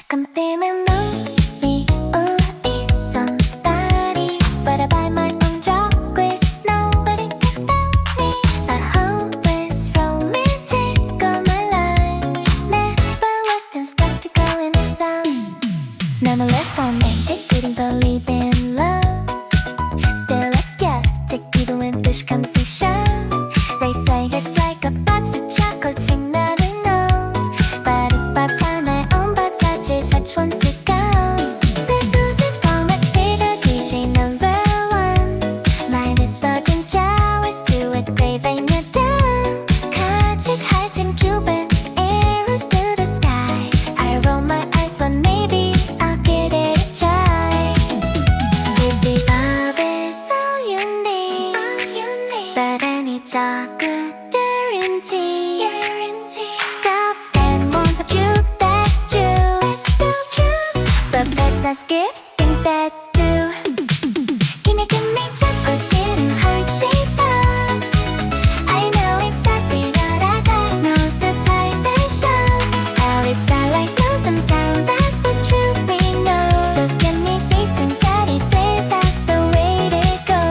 가끔 뜨면 눈이 있었다니 But I buy my own chocolates Nobody can stop me A hopeless romantic all my life Never was too skeptical in the sun Nonetheless romantic Didn't believe in love Still a skeptic even with this conversation They say it's like a box of chocolates you never know But if I buy my own box I just watch once it go The news is romantic, a cliche number one Mine is fucking jealous to a craving you down 가득 핥은 Cupid, arrows to the sky I roll my eyes but maybe I'll give it a try Busy love is all you need But I need chocolate guarantee Stop and want a cute, that's true So cute But pets and skips think that too Give me chocolates in a heart-shaped box I know exactly what I got No surprise that show How is that like no sometimes that's the truth we know So give me sweets and teddy bears That's the way to go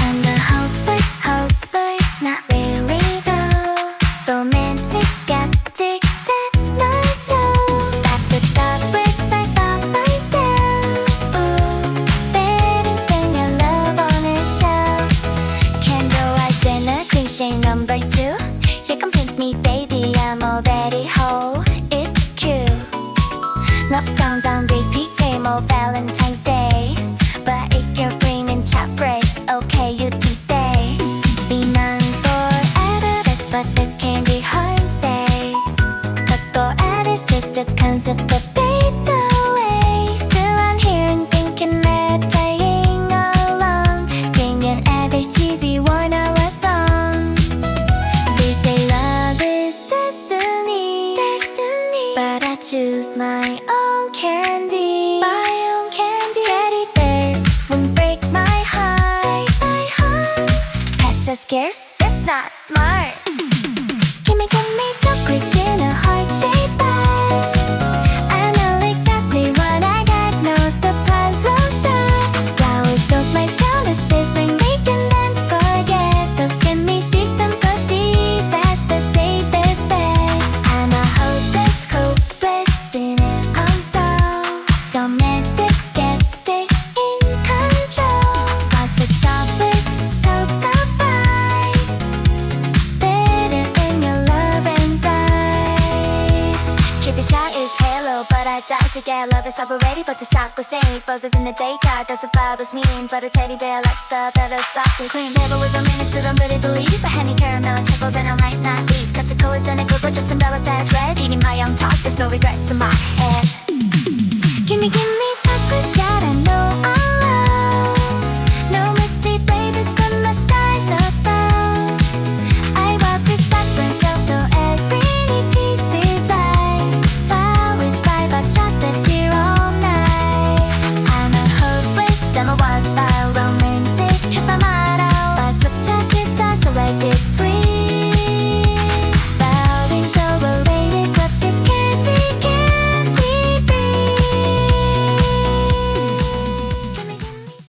I'm the hopeless, not really though Romantic skeptic, that's not no That's a chocolates I bought myself Ooh, better than your love on a shelf Candlelight dinner, cliche number 2 You complete me baby, I'm already whole It's cute Love songs on repeat, same old Valentine's Day But if you're bringing chop break, okay you can stay Be none forever, that's what the candy hearts say But forever's just a concept that fades away Still I'm here and thinking we're playing along Singing every cheesy worn-out song They say love is destiny But I choose my own candy Teddy bears won't break my heart Pets are scarce, that's not smart Give me chocolates in a heart-shaped box I know exactly what I got, no surprise, no shock Flowers don't like promises, when they can then forget So give me sweets and plushies, that's the safest bet I'm a hopeless in it, I'm so romantic, skeptic, in control Lots of chocolates, so fine Better than your love and pride Keep it shy is halo, but I die to get love is already But the chocolates ain't buzzes in the day car Doesn't follow this mean, but a teddy bear likes the better soft and cream Never was a minute, still don't really believe But honey, caramel, and chocolates, and I might not leave Cut to colors and a good, but just umbrellas as red Eating my young talk, there's no regrets in my head Give me chocolates,